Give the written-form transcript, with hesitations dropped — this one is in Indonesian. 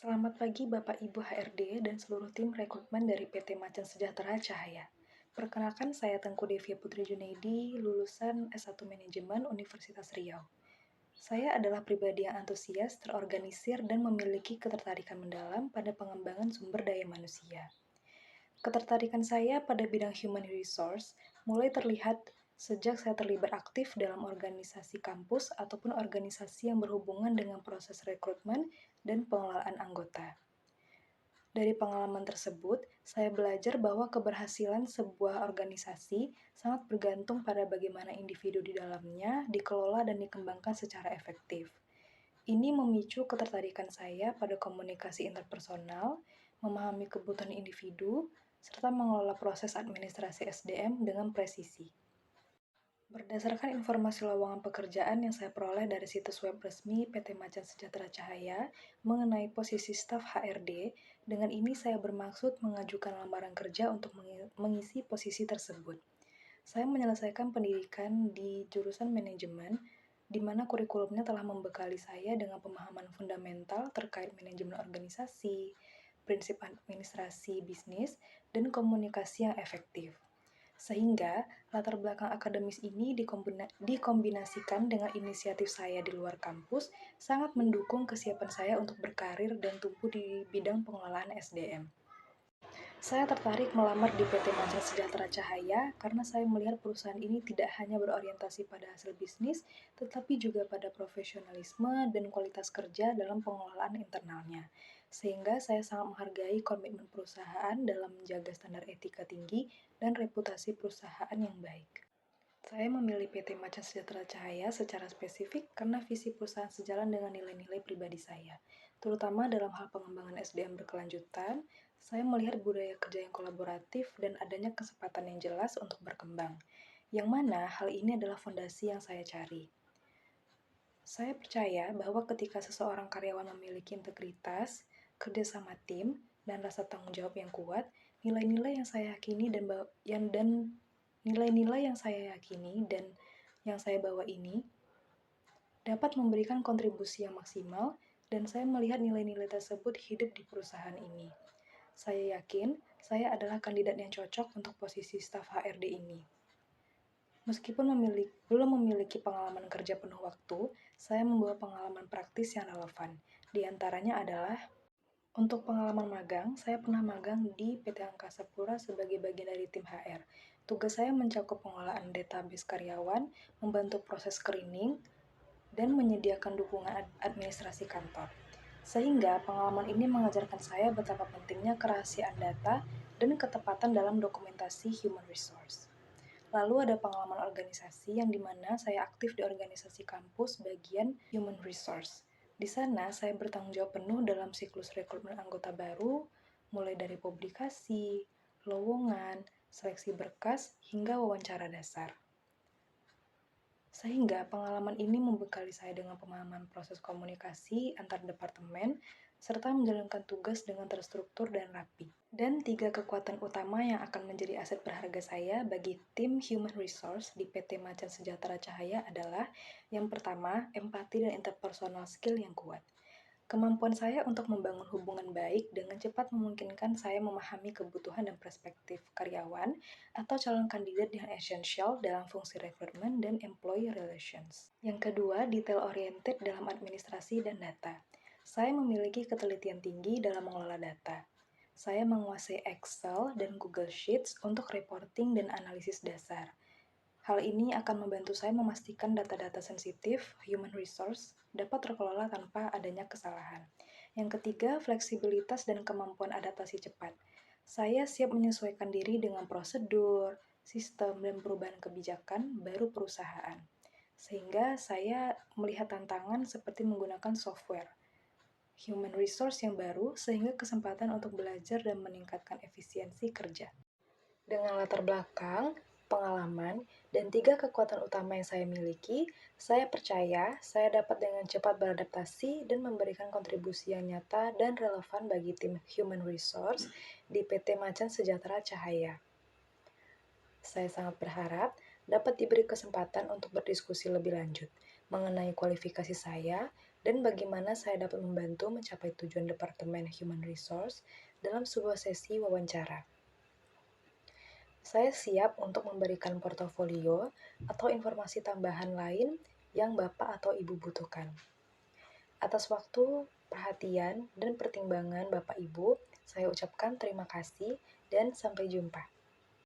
Selamat pagi Bapak Ibu HRD dan seluruh tim rekrutmen dari PT Macan Sejahtera Cahaya. Perkenalkan saya Tengku Devia Putri Junaidi, lulusan S1 Manajemen Universitas Riau. Saya adalah pribadi yang antusias, terorganisir, dan memiliki ketertarikan mendalam pada pengembangan sumber daya manusia. Ketertarikan saya pada bidang human resource mulai terlihat sejak saya terlibat aktif dalam organisasi kampus ataupun organisasi yang berhubungan dengan proses rekrutmen dan pengelolaan anggota. Dari pengalaman tersebut, saya belajar bahwa keberhasilan sebuah organisasi sangat bergantung pada bagaimana individu di dalamnya dikelola dan dikembangkan secara efektif. Ini memicu ketertarikan saya pada komunikasi interpersonal, memahami kebutuhan individu, serta mengelola proses administrasi SDM dengan presisi. Berdasarkan informasi lowongan pekerjaan yang saya peroleh dari situs web resmi PT Macan Sejahtera Cahaya mengenai posisi staf HRD, dengan ini saya bermaksud mengajukan lamaran kerja untuk mengisi posisi tersebut. Saya menyelesaikan pendidikan di jurusan manajemen, di mana kurikulumnya telah membekali saya dengan pemahaman fundamental terkait manajemen organisasi, prinsip administrasi bisnis, dan komunikasi yang efektif. Sehingga latar belakang akademis ini dikombinasikan dengan inisiatif saya di luar kampus sangat mendukung kesiapan saya untuk berkarir dan tumbuh di bidang pengelolaan SDM. Saya tertarik melamar di PT Macan Sejahtera Cahaya karena saya melihat perusahaan ini tidak hanya berorientasi pada hasil bisnis, tetapi juga pada profesionalisme dan kualitas kerja dalam pengelolaan internalnya. Sehingga saya sangat menghargai komitmen perusahaan dalam menjaga standar etika tinggi dan reputasi perusahaan yang baik. Saya memilih PT Macan Sejahtera Cahaya secara spesifik karena visi perusahaan sejalan dengan nilai-nilai pribadi saya. Terutama dalam hal pengembangan SDM berkelanjutan, saya melihat budaya kerja yang kolaboratif dan adanya kesempatan yang jelas untuk berkembang. Yang mana hal ini adalah fondasi yang saya cari. Saya percaya bahwa ketika seseorang karyawan memiliki integritas, kerja sama tim, dan rasa tanggung jawab yang kuat, nilai-nilai yang saya yakini dan yang saya bawa ini dapat memberikan kontribusi yang maksimal, dan saya melihat nilai-nilai tersebut hidup di perusahaan ini. Saya yakin saya adalah kandidat yang cocok untuk posisi staf HRD ini. Meskipun belum memiliki pengalaman kerja penuh waktu, saya membawa pengalaman praktis yang relevan. Di antaranya adalah untuk pengalaman magang, saya pernah magang di PT Angkasa Pura sebagai bagian dari tim HR. Tugas saya mencakup pengelolaan database karyawan, membantu proses screening, dan menyediakan dukungan administrasi kantor. Sehingga pengalaman ini mengajarkan saya betapa pentingnya kerahasiaan data dan ketepatan dalam dokumentasi human resource. Lalu ada pengalaman organisasi yang dimana saya aktif di organisasi kampus bagian human resource. Di sana saya bertanggung jawab penuh dalam siklus rekrutmen anggota baru, mulai dari publikasi, lowongan, seleksi berkas, hingga wawancara dasar. Sehingga pengalaman ini membekali saya dengan pemahaman proses komunikasi antar departemen, serta menjalankan tugas dengan terstruktur dan rapi. Dan 3 kekuatan utama yang akan menjadi aset berharga saya bagi tim Human Resource di PT Macan Sejahtera Cahaya adalah yang pertama, empati dan interpersonal skill yang kuat. Kemampuan saya untuk membangun hubungan baik dengan cepat memungkinkan saya memahami kebutuhan dan perspektif karyawan atau calon kandidat yang esensial dalam fungsi rekrutmen dan employee relations. Yang kedua, detail-oriented dalam administrasi dan data. Saya memiliki ketelitian tinggi dalam mengelola data. Saya menguasai Excel dan Google Sheets untuk reporting dan analisis dasar. Hal ini akan membantu saya memastikan data-data sensitif human resource dapat terkelola tanpa adanya kesalahan. Yang ketiga, fleksibilitas dan kemampuan adaptasi cepat. Saya siap menyesuaikan diri dengan prosedur, sistem, dan perubahan kebijakan baru perusahaan. Sehingga saya melihat tantangan seperti menggunakan software human resource yang baru sehingga kesempatan untuk belajar dan meningkatkan efisiensi kerja. Dengan latar belakang, pengalaman, dan 3 kekuatan utama yang saya miliki, saya percaya saya dapat dengan cepat beradaptasi dan memberikan kontribusi yang nyata dan relevan bagi tim Human Resource di PT Macan Sejahtera Cahaya. Saya sangat berharap dapat diberi kesempatan untuk berdiskusi lebih lanjut mengenai kualifikasi saya, dan bagaimana saya dapat membantu mencapai tujuan Departemen Human Resource dalam sebuah sesi wawancara. Saya siap untuk memberikan portofolio atau informasi tambahan lain yang Bapak atau Ibu butuhkan. Atas waktu, perhatian, dan pertimbangan Bapak Ibu, saya ucapkan terima kasih dan sampai jumpa.